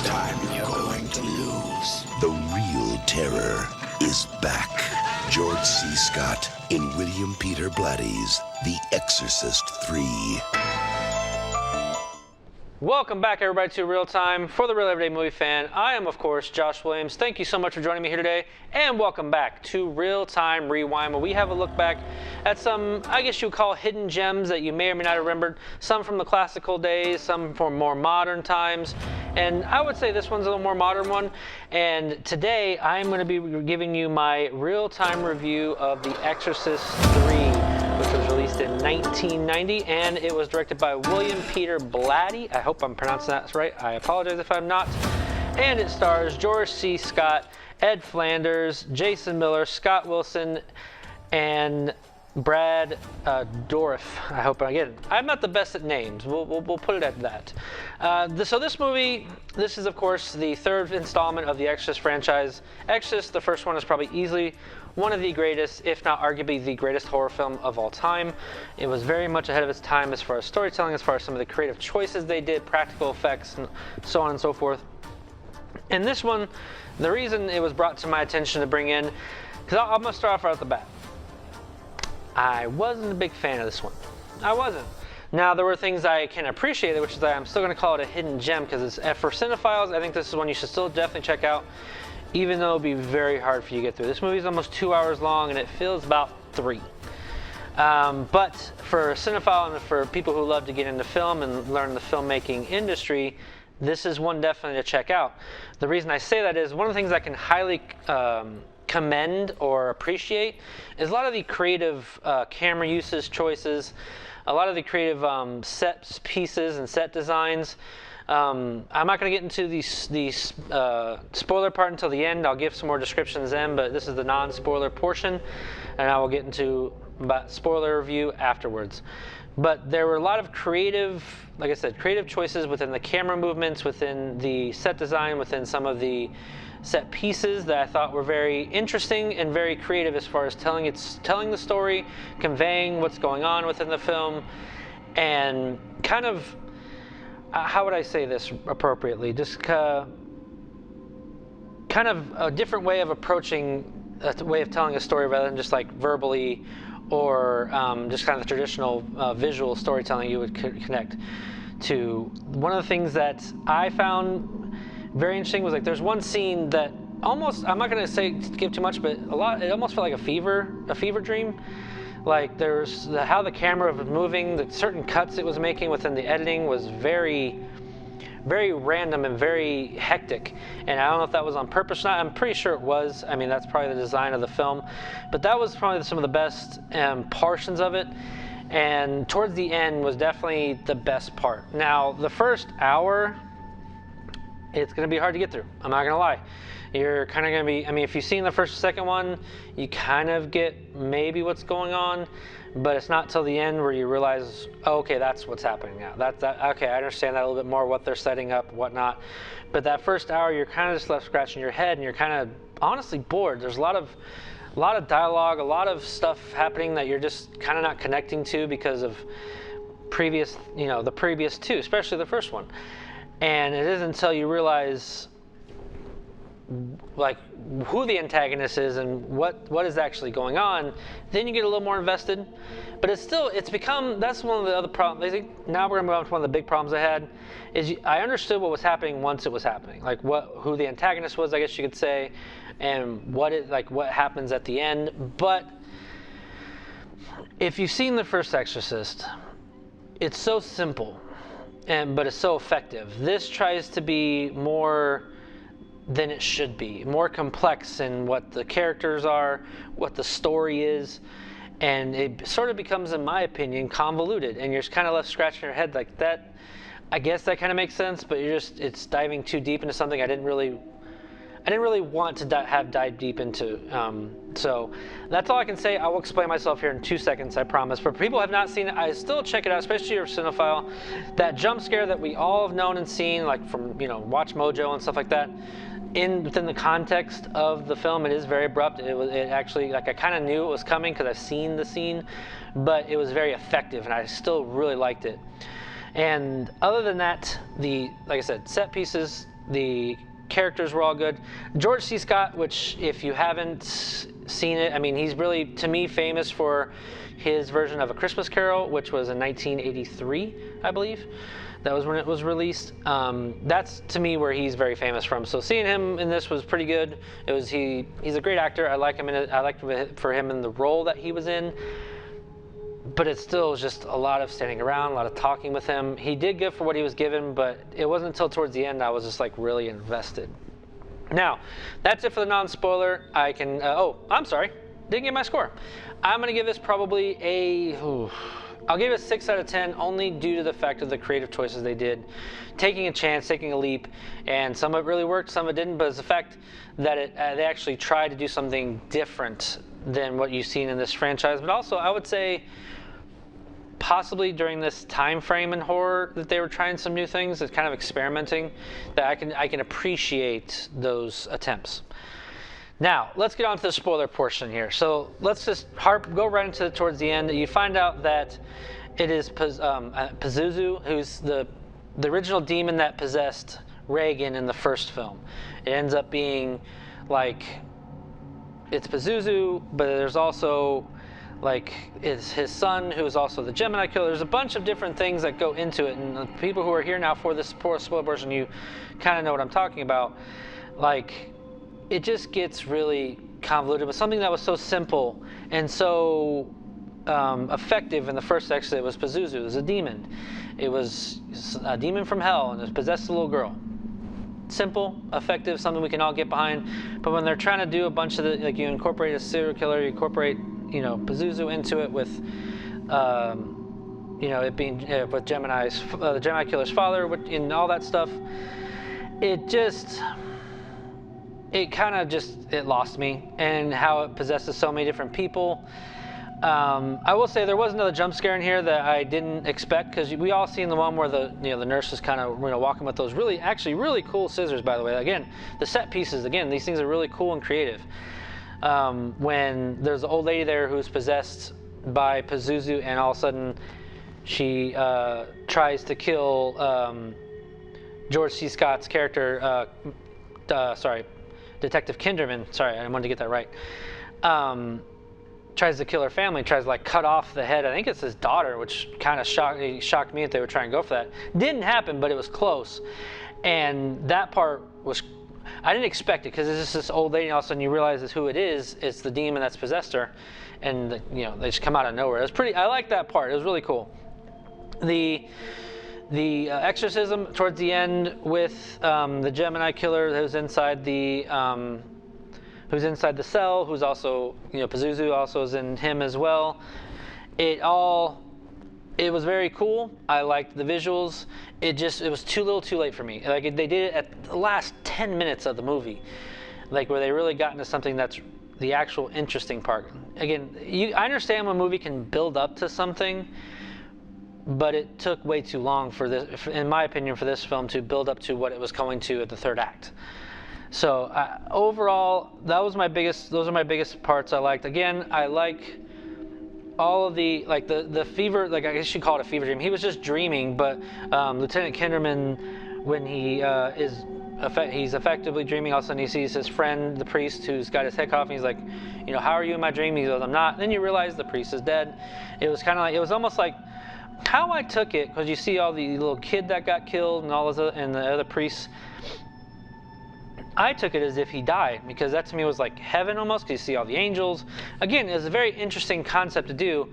time you're going to lose. The real terror is back. George C. Scott in William Peter Blatty's The Exorcist 3. Welcome back, everybody, to Real Time for the Real Everyday Movie Fan. I am, of course, Josh Williams. Thank you so much for joining me here today, and welcome back to Real Time Rewind, where we have a look back at some, I guess you would call hidden gems that you may or may not have remembered, some from the classical days, some from more modern times, and I would say this one's a little more modern one. And today, I'm going to be giving you my real-time review of The Exorcist 3. Which was released in 1990, and it was directed by William Peter Blatty. I hope I'm pronouncing that right. I apologize if I'm not. And it stars George C. Scott, Ed Flanders, Jason Miller, Scott Wilson, and Brad Dourif. I hope I'm not the best at names. We'll put it at that. So this movie, this is of course the third installment of the Exorcist franchise. Exorcist, the first one, is probably easily one of the greatest, if not arguably the greatest horror film of all time. It was very much ahead of its time as far as storytelling, as far as some of the creative choices they did, practical effects, and so on and so forth. And this one, the reason it was brought to my attention to bring in, because I'm going to start off right at the bat. I wasn't a big fan of this one. I wasn't. Now, there were things I can appreciate, which is that I'm still going to call it a hidden gem, because it's for cinephiles. I think this is one you should still definitely check out, even though it'll be very hard for you to get through. This movie is almost 2 hours long, and it feels about 3. But for a cinephile and for people who love to get into film and learn the filmmaking industry, this is one definitely to check out. The reason I say that is one of the things I can highly commend or appreciate is a lot of the creative camera uses choices, a lot of the creative set pieces and set designs. I'm not going to get into the spoiler part until the end. I'll give some more descriptions then, but this is the non-spoiler portion, and I will get into spoiler review afterwards. But there were a lot of creative, like I said, creative choices within the camera movements, within the set design, within some of the set pieces that I thought were very interesting and very creative as far as telling the story, conveying what's going on within the film, and kind of how would I say this appropriately? Just kind of a different way of approaching, a way of telling a story rather than just like verbally or just kind of the traditional visual storytelling you would connect to. One of the things that I found very interesting was like there's one scene that almost, I'm not going to give too much, but it almost felt like a fever dream. Like there's how the camera was moving, the certain cuts it was making within the editing was very, very random and very hectic. And I don't know if that was on purpose or not. I'm pretty sure it was. I mean, that's probably the design of the film. But that was probably some of the best portions of it. And towards the end was definitely the best part. Now, the first hour, it's going to be hard to get through. I'm not going to lie. You're kind of going to be, I mean, if you've seen the first or second one, you kind of get maybe what's going on, but it's not till the end where you realize, oh, okay, that's what's happening now. Okay, I understand that a little bit more, what they're setting up, whatnot. But that first hour, you're kind of just left scratching your head, and you're kind of honestly bored. There's a lot of dialogue, a lot of stuff happening that you're just kind of not connecting to because of the previous two, especially the first one. And it isn't until you realize like who the antagonist is and what is actually going on, then you get a little more invested. But it's become, that's one of the other problems. I think now we're going to move on to one of the big problems I had, is I understood what was happening once it was happening, like who the antagonist was, I guess you could say, and what happens at the end. But if you've seen the first Exorcist, it's so simple, but it's so effective. This tries to be more than it should be, more complex in what the characters are, what the story is, and it sort of becomes, in my opinion, convoluted, and you're just kind of left scratching your head like that. I guess that kind of makes sense, but it's diving too deep into something I didn't really want to have dived deep into. So that's all I can say. I will explain myself here in 2 seconds, I promise. For people who have not seen it, I still check it out, especially if you're a cinephile. That jump scare that we all have known and seen, like from Watch Mojo and stuff like that, within the context of the film, it is very abrupt. It actually, like, I kind of knew it was coming because I've seen the scene, but it was very effective, and I still really liked it. And other than that, like I said, set pieces, The characters were all good. George C. Scott, which if you haven't seen it, I mean, he's really, to me, famous for his version of A Christmas Carol, which was in 1983, I believe. That was when it was released. That's, to me, where he's very famous from. So seeing him in this was pretty good. He's a great actor. I like him in it. I liked for him in the role that he was in. But it still was just a lot of standing around, a lot of talking with him. He did good for what he was given, but it wasn't until towards the end I was just like really invested. Now, that's it for the non-spoiler. I can, I'm sorry, didn't get my score. I'm gonna give this probably I'll give it a 6 out of 10 only due to the fact of the creative choices they did. Taking a chance, taking a leap, and some of it really worked, some of it didn't, but it's the fact that they actually tried to do something different than what you've seen in this franchise. But also, I would say, possibly during this time frame in horror that they were trying some new things, it's kind of experimenting, that I can appreciate those attempts. Now, let's get on to the spoiler portion here. So let's just go right into towards the end. You find out that it is Pazuzu, who's the original demon that possessed Reagan in the first film. It ends up being like, it's Pazuzu, but there's also like it's his son, who is also the Gemini killer. There's a bunch of different things that go into it, and the people who are here now for this spoiler portion, you kind of know what I'm talking about. Like, it just gets really convoluted with something that was so simple and so effective in the first Exorcist. It was Pazuzu. It was a demon. It was a demon from hell, and it possessed a little girl. Simple, effective, something we can all get behind. But when they're trying to do a bunch of the, like, you incorporate a serial killer, you incorporate, Pazuzu into it with, it being with Gemini's, the Gemini killer's father, and all that stuff, it lost me, and how it possesses so many different people. I will say there was another jump scare in here that I didn't expect, because we all seen the one where the nurse is kind of walking with those really cool scissors. By the way, again, the set pieces, these things are really cool and creative. When there's an old lady there who's possessed by Pazuzu, and all of a sudden she tries to kill George C. Scott's character, Detective Kinderman. Sorry, I wanted to get that right. Tries to kill her family, tries to cut off the head. I think it's his daughter, which kind of shocked me that they were trying to go for that. Didn't happen, but it was close. And that part was, I didn't expect it, because it's just this old lady, and all of a sudden you realize it's who it is. It's the demon that's possessed her, and they just come out of nowhere. It was I like that part. It was really cool. The exorcism towards the end with the Gemini killer who's inside the cell, who's also, Pazuzu also is in him as well. It was very cool. I liked the visuals. It was too little too late for me. They did it at the last 10 minutes of the movie, where they really got into something that's the actual interesting part. Again, I understand when a movie can build up to something, but it took way too long for this, in my opinion, for this film to build up to what it was going to at the third act. So overall, those are my biggest parts I liked. Again, I like all of the fever, I guess you should call it a fever dream. He was just dreaming, but Lieutenant Kinderman, when he's effectively dreaming, all of a sudden he sees his friend, the priest, who's got his head cut off, and he's like, how are you in my dream? He goes, I'm not. Then you realize the priest is dead. It was kind of it was almost like how I took it, because you see all the little kid that got killed and all this, and the other priests. I took it as if he died, because that to me was like heaven almost, because you see all the angels. Again, it's a very interesting concept to do,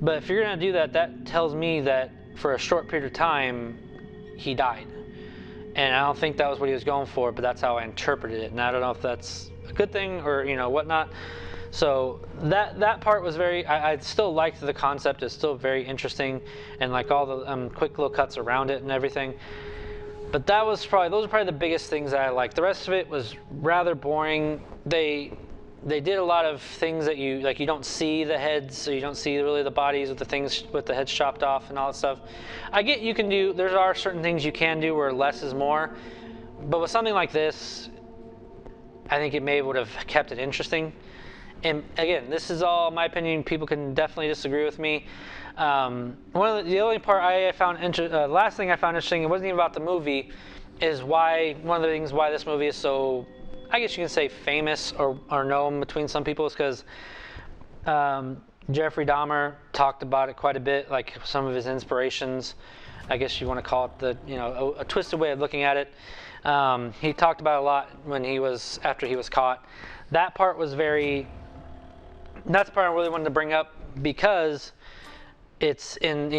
but if you're going to do that, that tells me that for a short period of time, he died. And I don't think that was what he was going for, but that's how I interpreted it. And I don't know if that's a good thing or, whatnot. So that part was I still liked the concept. It's still very interesting, and all the quick little cuts around it and everything. But those are probably the biggest things that I liked. The rest of it was rather boring. They did a lot of things that you don't see the heads, so you don't see really the bodies with the heads chopped off and all that stuff. I get there are certain things you can do where less is more, but with something like this, I think it would have kept it interesting. And again, this is all my opinion. People can definitely disagree with me. The only part I found last thing I found interesting, it wasn't even about the movie, is one of the things why this movie is so, I guess you can say, famous or known between some people, is because Jeffrey Dahmer talked about it quite a bit, like some of his inspirations. I guess you want to call it a twisted way of looking at it. He talked about it a lot after he was caught. That part was that's the part I really wanted to bring up, because it's in,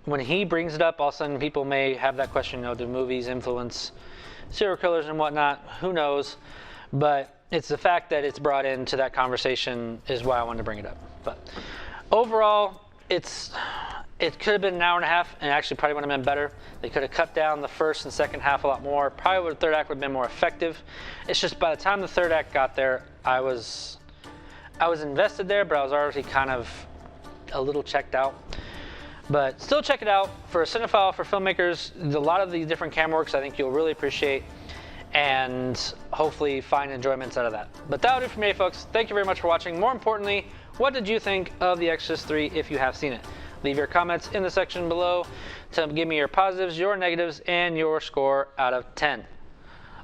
when he brings it up, all of a sudden people may have that question, do movies influence serial killers and whatnot? Who knows? But it's the fact that it's brought into that conversation is why I wanted to bring it up. But overall, it could have been an hour and a half, and actually probably would have been better. They could have cut down the first and second half a lot more. Probably the third act would have been more effective. It's just by the time the third act got there, I was invested there, but I was already kind of a little checked out. But still check it out. For a cinephile, for filmmakers, a lot of these different camera works I think you'll really appreciate, and hopefully find enjoyments out of that. But that would do it for me, folks. Thank you very much for watching. More importantly, what did you think of The Exorcist 3 if you have seen it? Leave your comments in the section below to give me your positives, your negatives, and your score out of 10.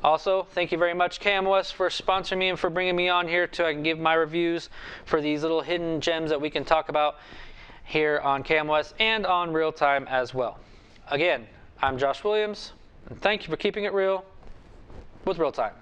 Also, thank you very much, KMOS, for sponsoring me and for bringing me on here so I can give my reviews for these little hidden gems that we can talk about here on KMOS and on Real Time as well. Again, I'm Josh Williams, and thank you for keeping it real with Real Time.